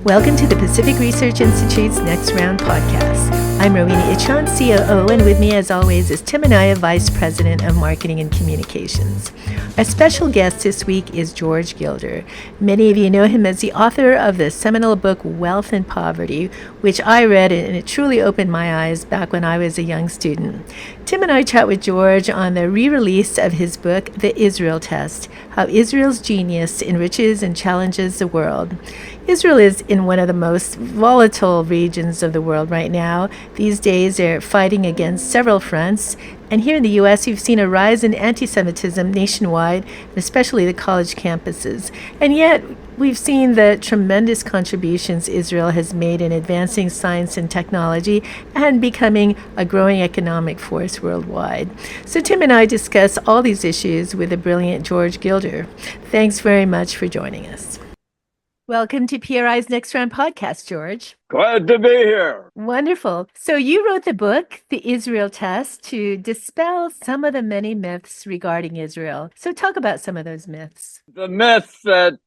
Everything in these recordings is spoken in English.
Welcome to the Pacific Research Institute's Next Round podcast. I'm Rowena Ichon, COO, and with me, as always, is Tim Anaya, Vice President of Marketing and Communications. Our special guest this week is George Gilder. Many of you know him as the author of the seminal book Wealth and Poverty, which I read and it truly opened my eyes back when I was a young student. Tim and I chat with George on the re-release of his book, The Israel Test, How Israel's Genius Enriches and Challenges the World. Israel is in one of the most volatile regions of the world right now. These days, they're fighting against several fronts. And here in the U.S., we've seen a rise in anti-Semitism nationwide, especially the college campuses. And yet, we've seen the tremendous contributions Israel has made in advancing science and technology and becoming a growing economic force worldwide. So Tim and I discuss all these issues with the brilliant George Gilder. Thanks very much for joining us. Welcome to PRI's Next Round podcast, George. Glad to be here. Wonderful. So you wrote the book, The Israel Test, to dispel some of the many myths regarding Israel. So talk about some of those myths. The myth that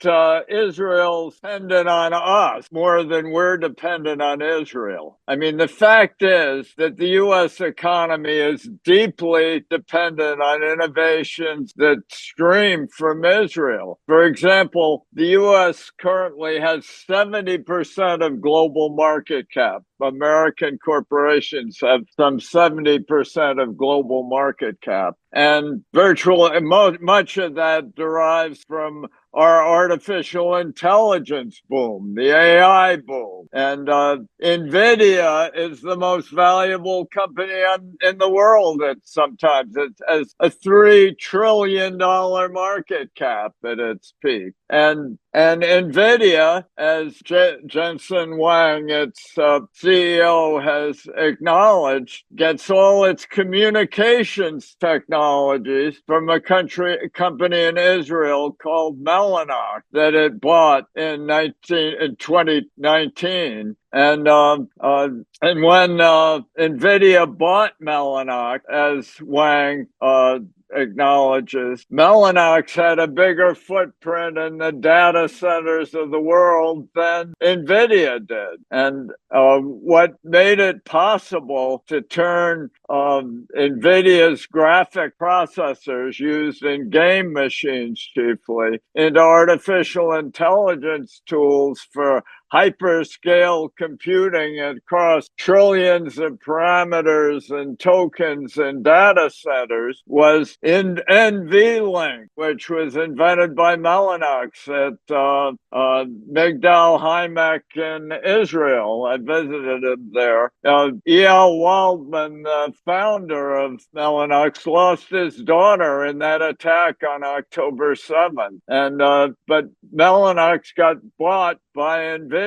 Israel's dependent on us more than we're dependent on Israel. I mean, the fact is that the U.S. economy is deeply dependent on innovations that stream from Israel. For example, the U.S. currently has 70% of global market cap. American corporations have some 70% of global market cap. And virtually much of that derives from our artificial intelligence boom, the AI boom. And NVIDIA is the most valuable company in the world sometimes. It has a $3 trillion market cap at its peak. And NVIDIA, as Jensen Huang, its CEO, has acknowledged, gets all its communications technologies from a company in Israel called Mellanox that it bought in 2019. And when NVIDIA bought Mellanox, as Wang acknowledges, Mellanox had a bigger footprint in the data centers of the world than NVIDIA did. And what made it possible to turn NVIDIA's graphic processors used in game machines chiefly into artificial intelligence tools for hyperscale computing across trillions of parameters and tokens and data centers was in NVLink, which was invented by Mellanox at Migdal Haemek in Israel. I visited him there. E.L. Waldman, the founder of Mellanox, lost his daughter in that attack on October 7th. And but Mellanox got bought by NVIDIA,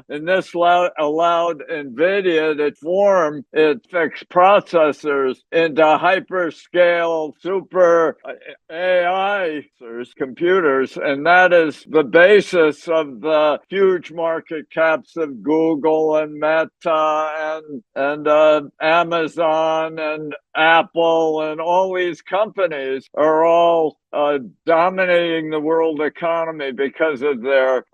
and this allowed NVIDIA to form its fixed processors into hyperscale super AI computers, and that is the basis of the huge market caps of Google and Meta and Amazon and Apple, and all these companies are all dominating the world economy because of their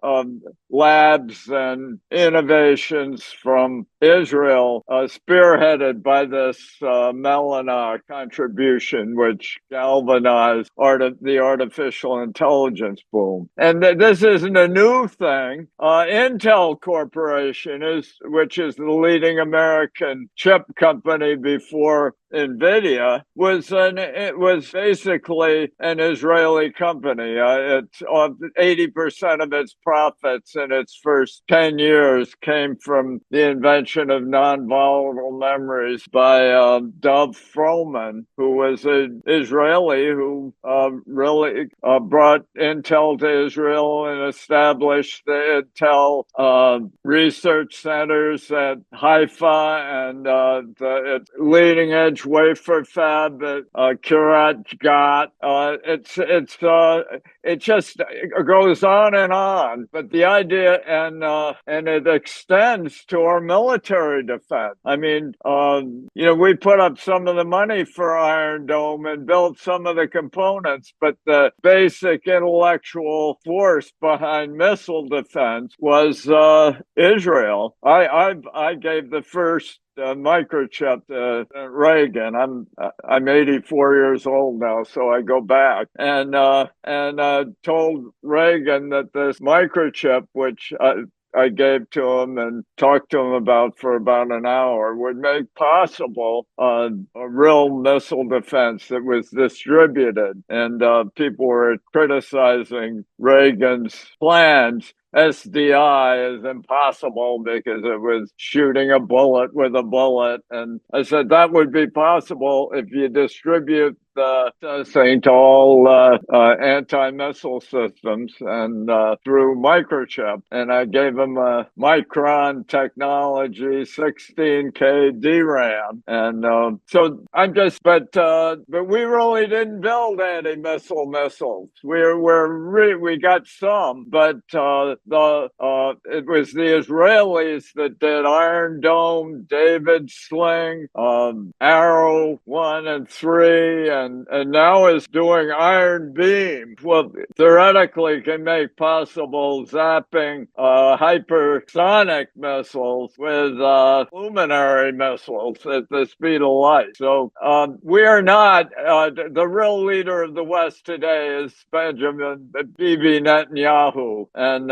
labs and innovations from Israel, spearheaded by this Mellanox contribution, which galvanized the artificial intelligence boom. And this isn't a new thing. Intel Corporation, which is the leading American chip company before NVIDIA, it was basically an Israeli company. It's 80% of its profits in its first 10 years came from the invention of non-volatile memories by Dov Froman, who was an Israeli who really brought Intel to Israel and established the Intel research centers at Haifa and the leading edge wafer fab at Kiryat Gat. it just goes on. But the idea, and it extends to our military defense. I mean, we put up some of the money for Iron Dome and built some of the components, but the basic intellectual force behind missile defense was Israel. I gave the first microchip to Reagan. I'm 84 years old now, so I go back and told Reagan that this microchip, which I gave to him and talked to him about for about an hour, would make possible a real missile defense that was distributed. And people were criticizing Reagan's plans. SDI is impossible because it was shooting a bullet with a bullet. And I said that would be possible if you distribute the testing to all anti-missile systems and through microchip. And I gave him a Micron technology 16K DRAM. And so I'm just, but we really didn't build anti-missile missiles. We got some, but it was the Israelis that did Iron Dome, David Sling, Arrow 1 and 3, and now is doing Iron Beam. Well, theoretically can make possible zapping hypersonic missiles with luminary missiles at the speed of light. So we are not, the real leader of the West today is Benjamin Bibi Netanyahu, and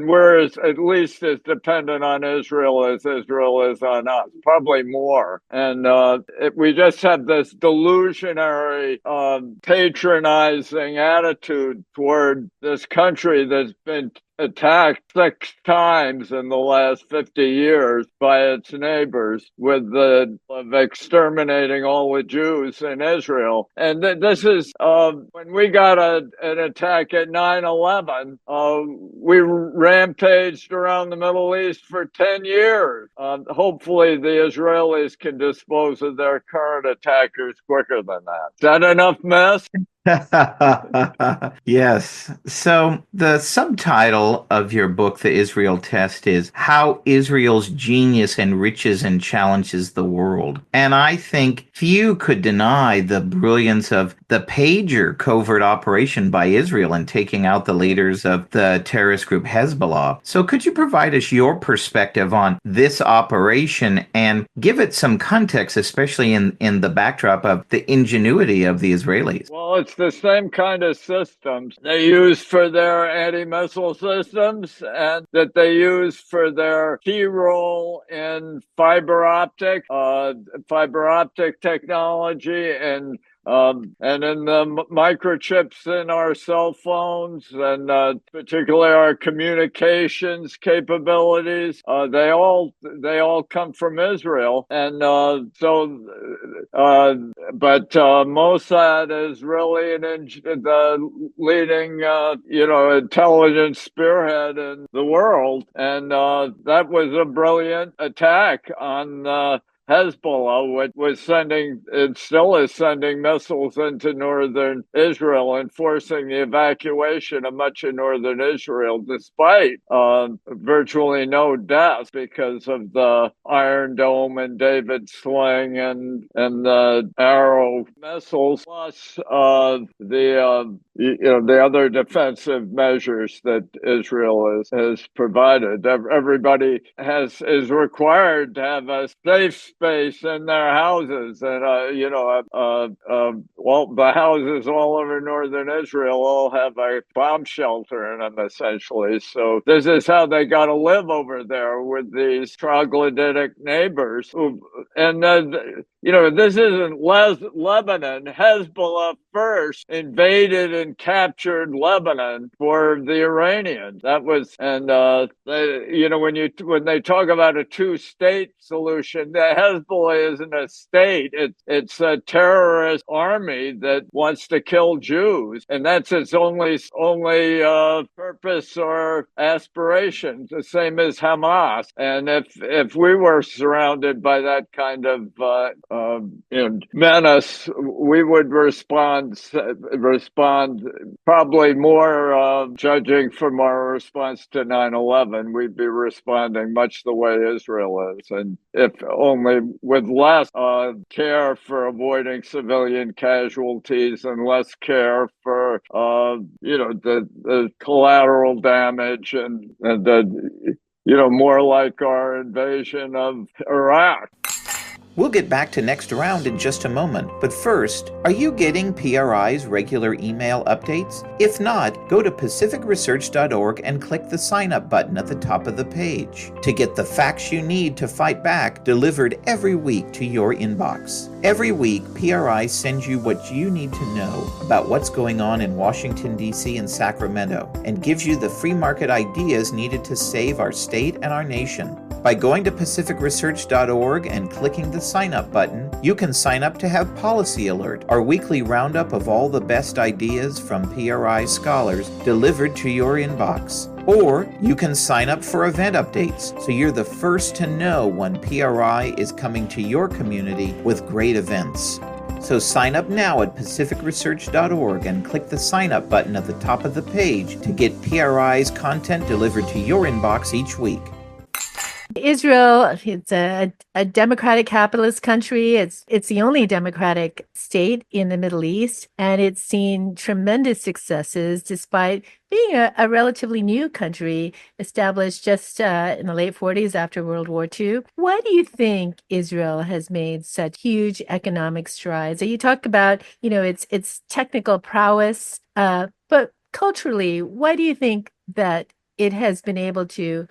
we're at least as dependent on Israel as Israel is on us, probably more. And we just have this delusionary, patronizing attitude toward this country that's been attacked 6 times in the last 50 years by its neighbors with the of exterminating all the Jews in Israel. And this is when we got an attack at 9/11, we rampaged around the Middle East for 10 years. Hopefully the Israelis can dispose of their current attackers quicker than that. Is that enough mess? Yes. So the subtitle of your book, The Israel Test, is How Israel's Genius Enriches and Challenges the World. And I think few could deny the brilliance of the pager covert operation by Israel in taking out the leaders of the terrorist group Hezbollah. So could you provide us your perspective on this operation and give it some context, especially in the backdrop of the ingenuity of the Israelis? Well, it's the same kind of systems they use for their anti-missile systems and that they use for their key role in fiber optic technology and in the microchips in our cell phones and particularly our communications capabilities, they all come from Israel. And but Mossad is really the leading intelligence spearhead in the world, and that was a brilliant attack on Hezbollah, which was sending, it still is sending missiles into northern Israel and forcing the evacuation of much of northern Israel, despite virtually no deaths because of the Iron Dome and David Sling and the Arrow missiles, plus the other defensive measures that Israel has provided. Everybody is required to have a safe space in their houses, and the houses all over northern Israel all have a bomb shelter in them, essentially. So this is how they got to live over there with these troglodytic neighbors. This isn't Lebanon. Hezbollah first invaded and captured Lebanon for the Iranians. That was, and when they talk about a two-state solution, Hezbollah isn't a state. It's a terrorist army that wants to kill Jews, and that's its only purpose or aspiration. The same as Hamas. And if we were surrounded by that kind of menace, we would respond probably more, judging from our response to 9/11, we'd be responding much the way Israel is, and if only with less care for avoiding civilian casualties and less care for the collateral damage and the more like our invasion of Iraq. We'll get back to Next Round in just a moment, but first, are you getting PRI's regular email updates? If not, go to pacificresearch.org and click the sign up button at the top of the page to get the facts you need to fight back delivered every week to your inbox. Every week, PRI sends you what you need to know about what's going on in Washington, D.C. and Sacramento, and gives you the free market ideas needed to save our state and our nation. By going to pacificresearch.org and clicking the sign up button, you can sign up to have Policy Alert, our weekly roundup of all the best ideas from PRI scholars delivered to your inbox. Or you can sign up for event updates so you're the first to know when PRI is coming to your community with great events. So sign up now at pacificresearch.org and click the sign up button at the top of the page to get PRI's content delivered to your inbox each week. Israel, it's a democratic capitalist country. It's the only democratic state in the Middle East, and it's seen tremendous successes despite being a relatively new country established just in the late 40s after World War II. Why do you think Israel has made such huge economic strides? You talk about, its technical prowess, but culturally, why do you think that it has been able to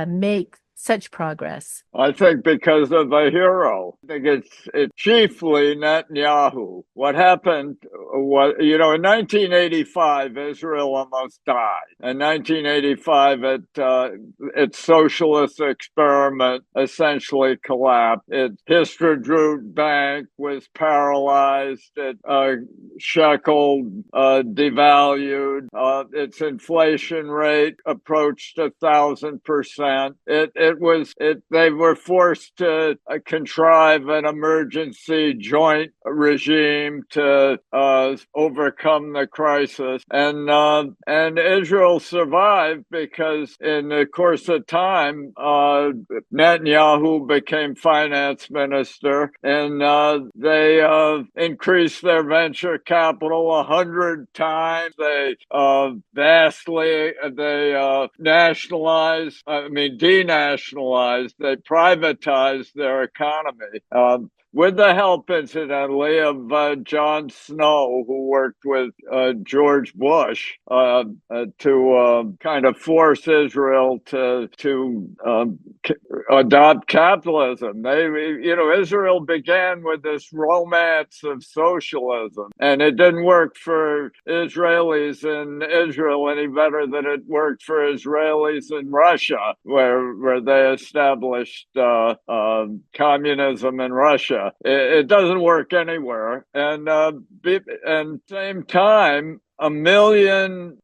make such progress? I think because of a hero. I think it's chiefly Netanyahu. What happened was, in 1985, Israel almost died. In 1985, its socialist experiment essentially collapsed. Its Histrodrut Bank was paralyzed. It shekel devalued. Its inflation rate approached 1,000%. They were forced to contrive an emergency joint regime to overcome the crisis, and Israel survived because in the course of time, Netanyahu became finance minister, and they increased their venture capital 100 times. They denationalized, they privatized their economy. With the help, incidentally, of John Snow, who worked with George Bush to kind of force Israel to adopt capitalism. Israel began with this romance of socialism, and it didn't work for Israelis in Israel any better than it worked for Israelis in Russia, where they established communism in Russia. It doesn't work anywhere. And same time, 1 million,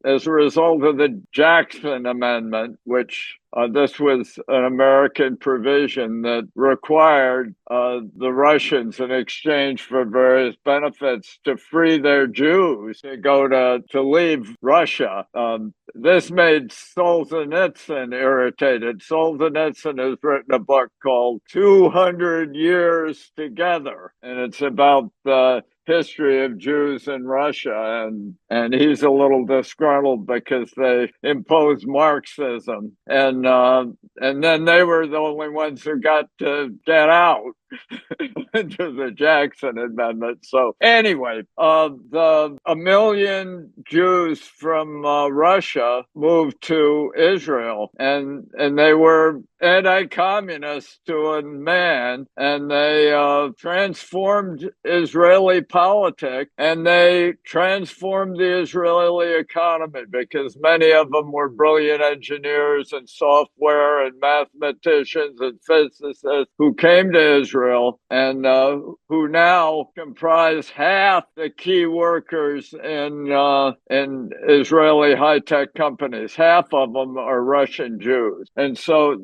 as a result of the Jackson Amendment, which this was an American provision that required the Russians, in exchange for various benefits, to free their Jews to leave Russia. This made Solzhenitsyn irritated. Solzhenitsyn has written a book called 200 Years Together, and it's about the history of Jews in Russia, and he's a little disgruntled because they imposed Marxism, and then they were the only ones who got to get out. into the Jackson Amendment. So anyway, a million Jews from Russia moved to Israel, and they were anti-communist to a man, and they transformed Israeli politics, and they transformed the Israeli economy because many of them were brilliant engineers and software and mathematicians and physicists who came to Israel and who now comprise half the key workers in Israeli high-tech companies. Half of them are Russian Jews, and so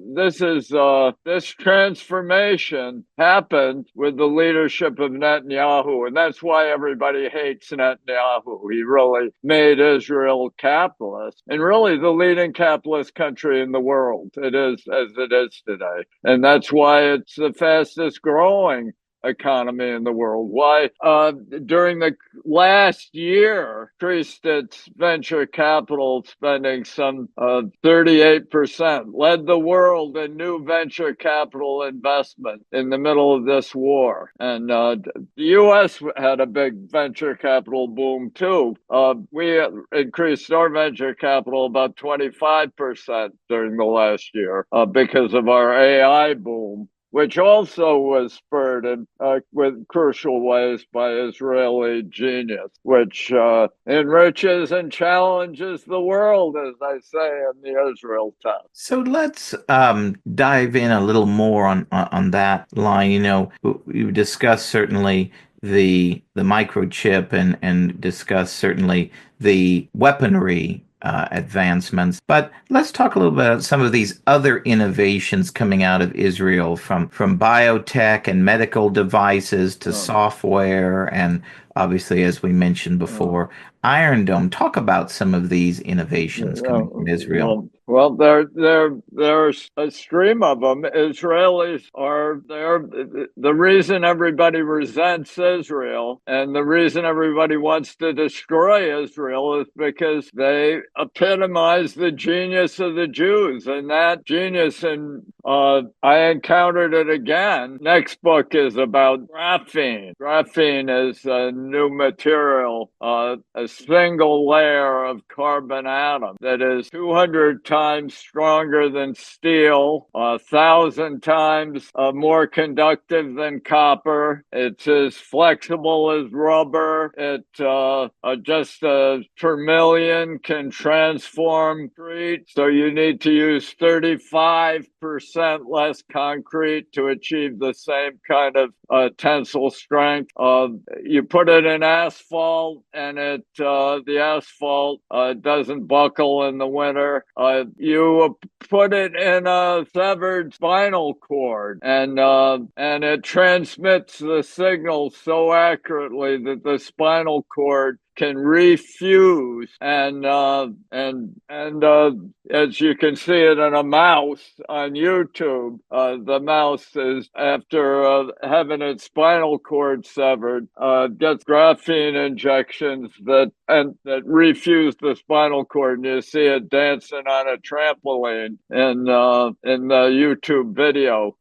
this transformation happened with the leadership of Netanyahu, and that's why everybody hates Netanyahu. He really made Israel capitalist, and really the leading capitalist country in the world. It is as it is today, and that's why it's the fastest growing economy in the world. Why during the last year increased its venture capital spending some 38%, led the world in new venture capital investment in the middle of this war. And the U.S. had a big venture capital boom too. We increased our venture capital about 25% during the last year because of our AI boom, which also was spurred in with crucial ways by Israeli genius, which enriches and challenges the world, as I say in the Israel Test. So let's dive in a little more on that line. You know, we've discussed certainly the microchip and discussed certainly the weaponry advancements. But let's talk a little bit about some of these other innovations coming out of Israel, from biotech and medical devices to software, and obviously, as we mentioned before, Iron Dome. Talk about some of these innovations coming from Israel. Well, there's a stream of them. Israelis are there. The reason everybody resents Israel and the reason everybody wants to destroy Israel is because they epitomize the genius of the Jews, and that genius. And I encountered it again. Next book is about graphene. Graphene is a new material, a single layer of carbon atom that is 200 times stronger than steel, 1,000 times more conductive than copper. It's as flexible as rubber. It just per million can transform concrete. So you need to use 35% less concrete to achieve the same kind of tensile strength. You put it in asphalt, and the asphalt doesn't buckle in the winter. You put it in a severed spinal cord, and it transmits the signal so accurately that the spinal cord can refuse, and as you can see it in a mouse on YouTube, the mouse is, after having its spinal cord severed, gets graphene injections that refuse the spinal cord, and you see it dancing on a trampoline in the YouTube video.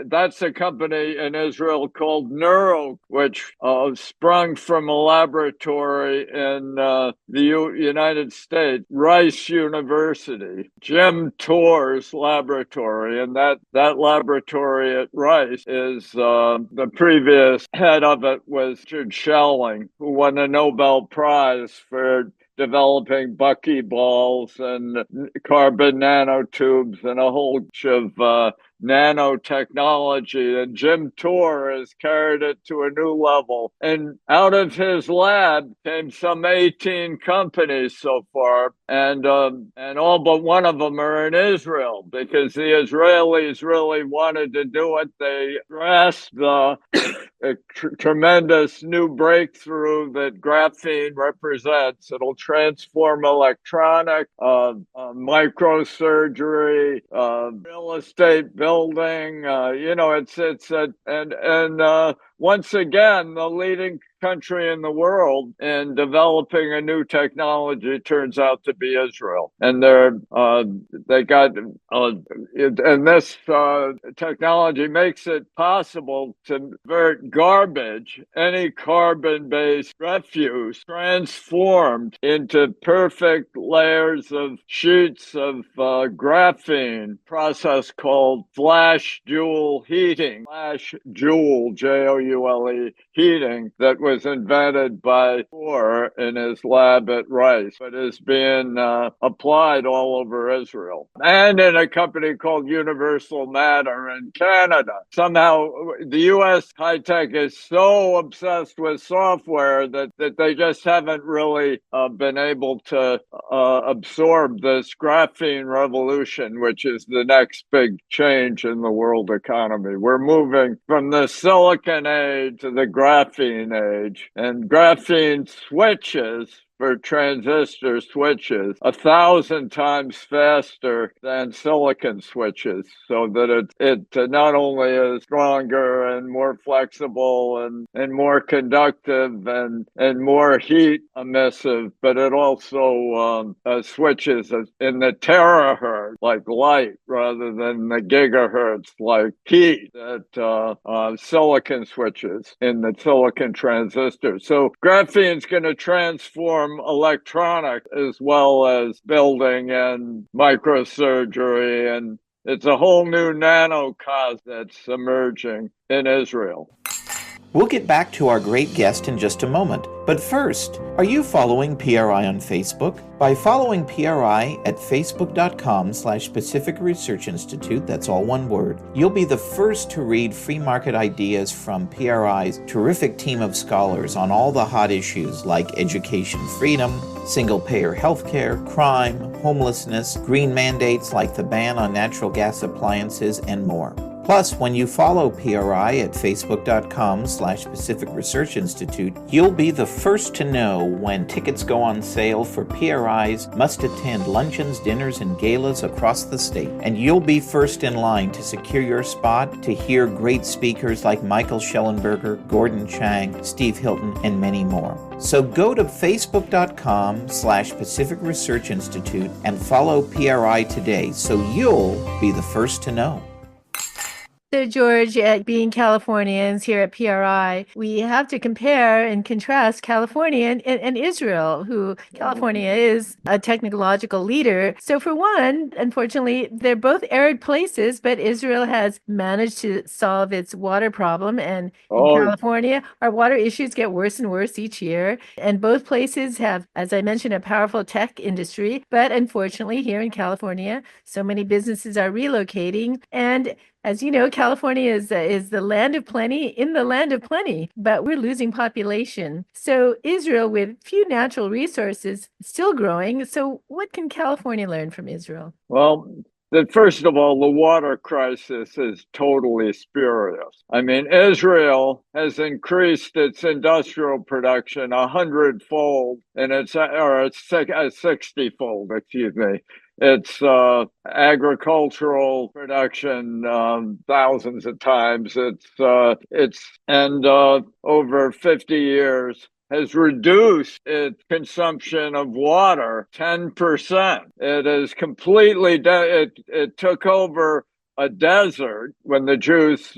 That's a company in Israel called Neuro, which sprung from a laboratory in the United States, Rice University, Jim Torr's laboratory. And that laboratory at Rice is the previous head of it was Richard Schelling, who won a Nobel Prize for developing buckyballs and carbon nanotubes and a whole bunch of nanotechnology, and Jim Torr has carried it to a new level. And out of his lab came some 18 companies so far, and all but one of them are in Israel because the Israelis really wanted to do it. They grasped the tremendous new breakthrough that graphene represents. It'll transform electronic, microsurgery, real estate building. once again, the leading country in the world in developing a new technology turns out to be Israel, and they got and this technology makes it possible to convert garbage, any carbon-based refuse, transformed into perfect layers of sheets of graphene, process called flash Joule heating, flash Joule, Joule heating, that was invented by Bohr in his lab at Rice, but is being applied all over Israel and in a company called Universal Matter in Canada. Somehow, the U.S. high tech is so obsessed with software that they just haven't really been able to absorb this graphene revolution, which is the next big change in the world economy. We're moving from the silicon age to the graphene age, and graphene switches for transistor switches 1,000 times faster than silicon switches, so that it not only is stronger and more flexible and more conductive and more heat emissive, but it also switches in the terahertz like light rather than the gigahertz like heat that silicon switches in the silicon transistor. So graphene is going to transform electronics as well as building and microsurgery, and it's a whole new nanocosmos that's emerging in Israel. We'll get back to our great guest in just a moment. But first, are you following PRI on Facebook? By following PRI at facebook.com/Pacific Research Institute, that's all one word, you'll be the first to read free market ideas from PRI's terrific team of scholars on all the hot issues like education freedom, single-payer healthcare, crime, homelessness, green mandates like the ban on natural gas appliances, and more. Plus, when you follow PRI at facebook.com/Pacific Research Institute, you'll be the first to know when tickets go on sale for PRI's must-attend luncheons, dinners, and galas across the state. And you'll be first in line to secure your spot to hear great speakers like Michael Schellenberger, Gordon Chang, Steve Hilton, and many more. So go to facebook.com/Pacific Research Institute and follow PRI today so you'll be the first to know. So, George, being Californians here at PRI, we have to compare and contrast California and Israel, who California is a technological leader. So, for one, unfortunately, they're both arid places, but Israel has managed to solve its water problem. And in California, our water issues get worse and worse each year. And both places have, as I mentioned, a powerful tech industry. But unfortunately, here in California, so many businesses are relocating. And as you know, California is the land of plenty in the land of plenty, but we're losing population. So Israel, with few natural resources, still growing. So what can California learn from Israel? Well, first of all, the water crisis is totally spurious. I mean, Israel has increased its industrial production 100-fold, and it's 60-fold, excuse me. It's agricultural production thousands of times. Over 50 years has reduced its consumption of water 10%. It is completely it took over a desert when the Jews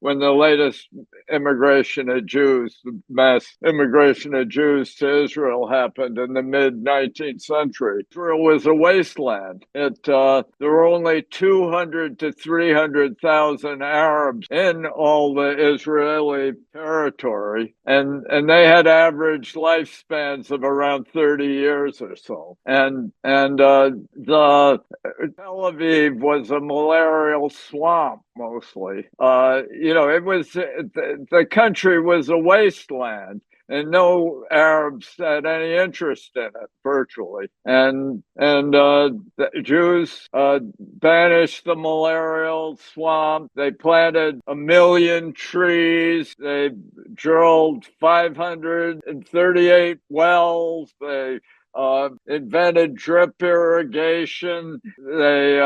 when the latest immigration of Jews, the mass immigration of Jews to Israel happened in the mid-19th century. Israel was a wasteland. There were only 200 to 300,000 Arabs in all the Israeli territory, and they had average lifespans of around 30 years or so. And the Tel Aviv was a malarial swamp mostly. It was the country was a wasteland, and no Arabs had any interest in it virtually. And the Jews banished the malarial swamp. They planted 1 million trees. They drilled 538 wells. They invented drip irrigation. They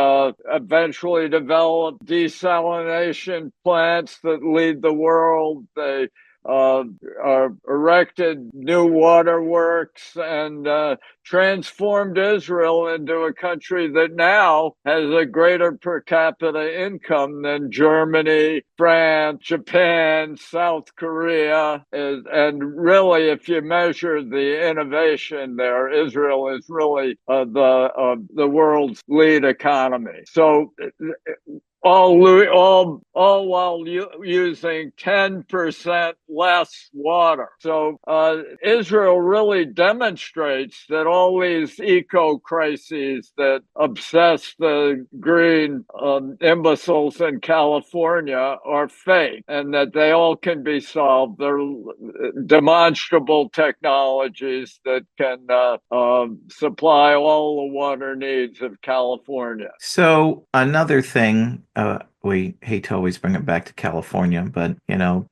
eventually developed desalination plants that lead the world. They erected new waterworks and transformed Israel into a country that now has a greater per capita income than Germany, France, Japan, South Korea. And really, if you measure the innovation there, Israel is really the world's lead economy. So all while using 10% less water. So Israel really demonstrates that all these eco crises that obsess the green imbeciles in California are fake, and that they all can be solved. They're demonstrable technologies that can supply all the water needs of California. So another thing, we hate to always bring it back to California, but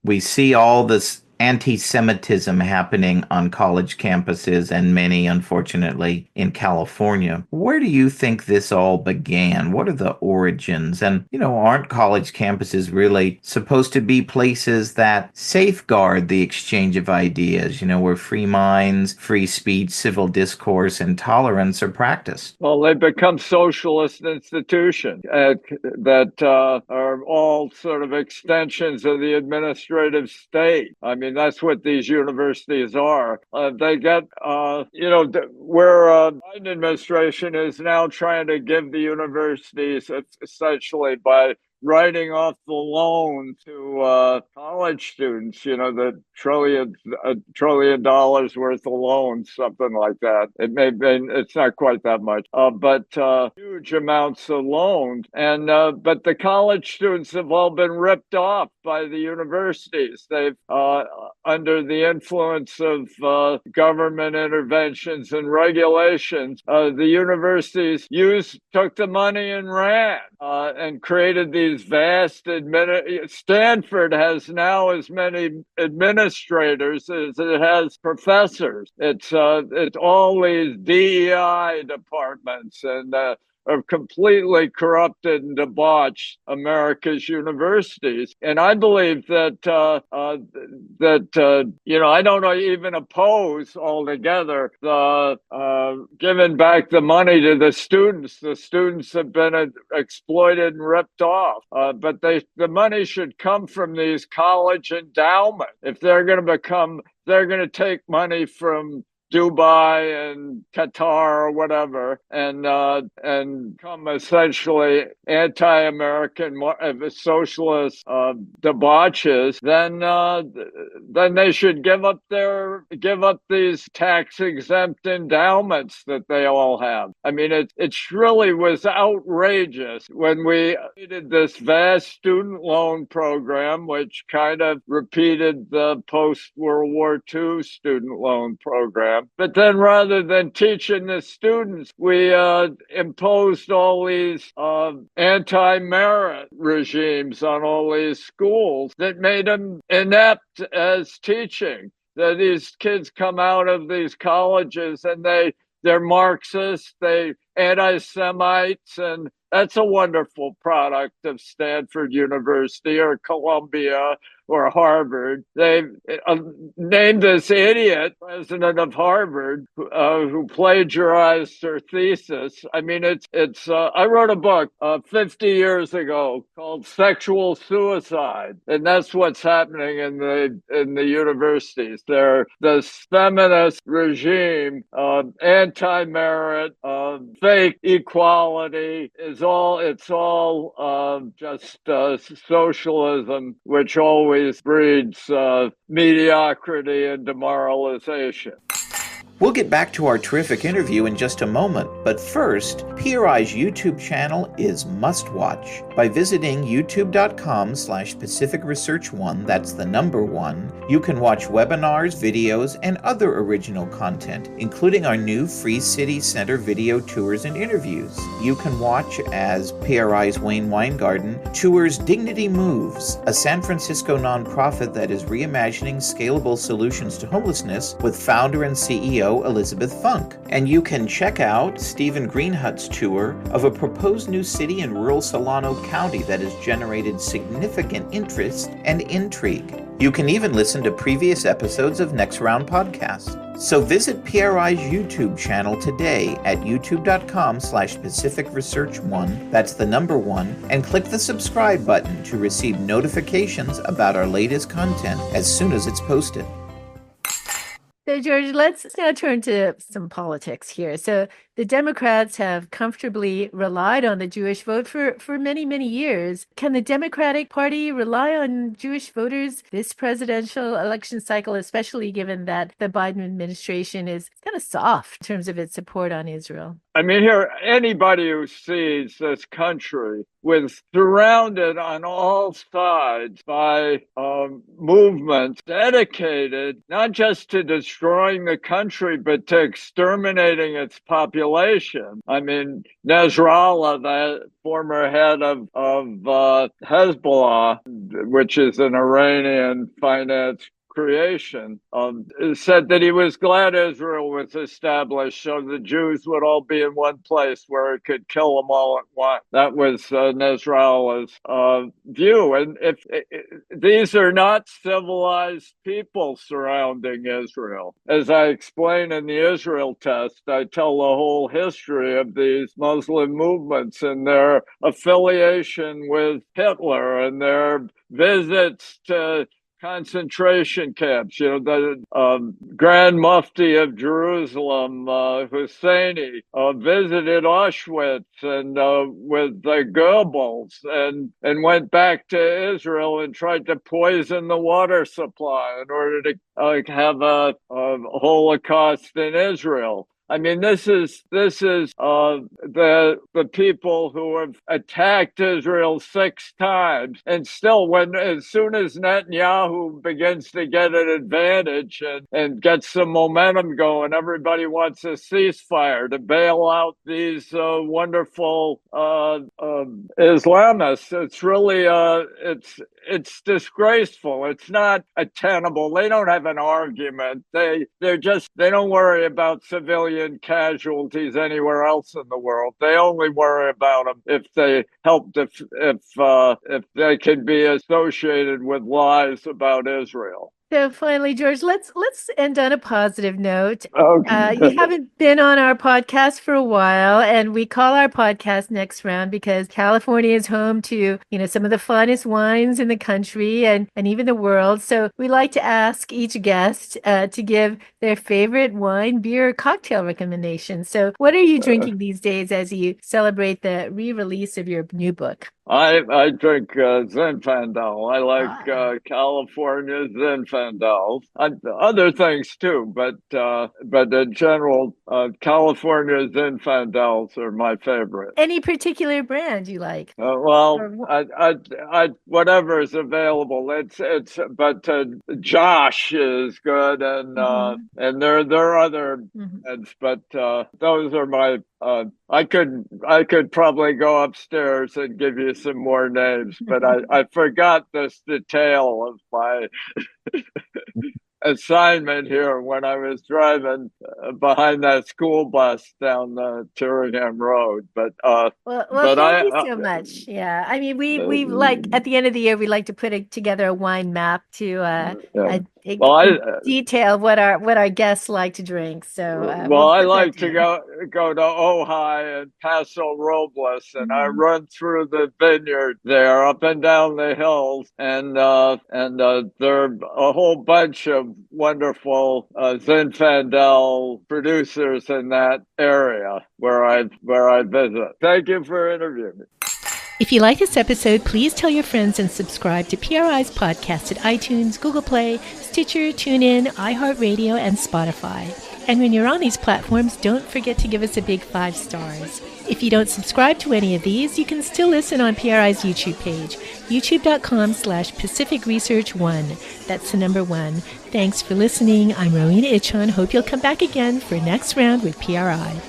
we see all this anti-Semitism happening on college campuses and many, unfortunately, in California. Where do you think this all began? What are the origins? And, aren't college campuses really supposed to be places that safeguard the exchange of ideas, where free minds, free speech, civil discourse, and tolerance are practiced? Well, they become socialist institutions that are all sort of extensions of the administrative state. I mean, that's what these universities are. They get, where Biden administration is now trying to give the universities essentially by writing off the loan to college students, the $1 trillion worth of loans, something like that. It's not quite that much, but huge amounts of loans. And but the college students have all been ripped off by the universities. They've under the influence of government interventions and regulations, the universities took the money and ran and created these vast Stanford has now as many administrators as it has professors. It's all these DEI departments and have completely corrupted and debauched America's universities. And I believe that I don't even oppose altogether the giving back the money to the students. The students have been exploited and ripped off. But the money should come from these college endowments. If they're going to take money from Dubai and Qatar or whatever, and come essentially anti-American socialist debauches, then they should give up these tax-exempt endowments that they all have. I mean, it really was outrageous when we created this vast student loan program, which kind of repeated the post-World War II student loan program. But then rather than teaching the students, we imposed all these anti-merit regimes on all these schools that made them inept as teaching. That these kids come out of these colleges and they're Marxists, they're anti-Semites, and that's a wonderful product of Stanford University or Columbia or Harvard. They named this idiot president of Harvard who plagiarized her thesis. I mean, I wrote a book 50 years ago called Sexual Suicide, and that's what's happening in the universities. They're this feminist regime, anti-merit, fake equality it's all just socialism, which always breeds mediocrity and demoralization. We'll get back to our terrific interview in just a moment, but first, PRI's YouTube channel is must watch. By visiting youtube.com/Pacific Research 1, that's the number 1, you can watch webinars, videos, and other original content, including our new Free City Center video tours and interviews. You can watch as PRI's Wayne Weingarten tours Dignity Moves, a San Francisco nonprofit that is reimagining scalable solutions to homelessness with founder and CEO CEO Elizabeth Funk. And you can check out Stephen Greenhut's tour of a proposed new city in rural Solano County that has generated significant interest and intrigue. You can even listen to previous episodes of Next Round Podcast. So visit PRI's YouTube channel today at youtube.com/PacificResearch1, that's the number 1, and click the subscribe button to receive notifications about our latest content as soon as it's posted. So, George, let's now turn to some politics here. So the Democrats have comfortably relied on the Jewish vote for many, many years. Can the Democratic Party rely on Jewish voters this presidential election cycle, especially given that the Biden administration is kind of soft in terms of its support on Israel? I mean, here, anybody who sees this country with surrounded on all sides by movements dedicated not just to destroying the country, but to exterminating its population. I mean, Nasrallah, the former head of Hezbollah, which is an Iranian finance creation, said that he was glad Israel was established so the Jews would all be in one place where it could kill them all at once. That was Nasrallah's view. And if these are not civilized people surrounding Israel, as I explain in the Israel test, I tell the whole history of these Muslim movements and their affiliation with Hitler and their visits to concentration camps. You know, the Grand Mufti of Jerusalem, Husseini, visited Auschwitz and with the Goebbels and went back to Israel and tried to poison the water supply in order to have a Holocaust in Israel. I mean, this is the people who have attacked Israel 6 times, and still, as soon as Netanyahu begins to get an advantage and get some momentum going, everybody wants a ceasefire to bail out these wonderful Islamists. It's really it's disgraceful. It's not attainable. They don't have an argument. They don't worry about civilian casualties anywhere else in the world. They only worry about them if they if they can be associated with lies about Israel. So finally, George, let's end on a positive note. Okay. You haven't been on our podcast for a while, and we call our podcast Next Round because California is home to, some of the finest wines in the country and even the world. So we like to ask each guest to give their favorite wine, beer, or cocktail recommendation. So what are you drinking these days as you celebrate the re-release of your new book? I drink Zinfandel. I like California Zinfandel. Other things too, but in general, California Zinfandels are my favorite. Any particular brand you like? I whatever is available. But Josh is good, and there are other brands, but those are my. I could probably go upstairs and give you some more names, but I forgot this detail of my assignment here when I was driving behind that school bus down the Turringham Road. But thank you so much. Yeah, I mean, we like at the end of the year we like to put together a wine map to detail what our guests like to drink. So I like to go to Ojai and Paso Robles, and I run through the vineyard there, up and down the hills, and there are a whole bunch of wonderful Zinfandel producers in that area where I visit. Thank you for interviewing me. If you like this episode, please tell your friends and subscribe to PRI's podcast at iTunes, Google Play, Stitcher, TuneIn, iHeartRadio, and Spotify. And when you're on these platforms, don't forget to give us a big 5 stars. If you don't subscribe to any of these, you can still listen on PRI's YouTube page, youtube.com/PacificResearch1. That's the number 1. Thanks for listening. I'm Rowena Ichon. Hope you'll come back again for Next Round with PRI.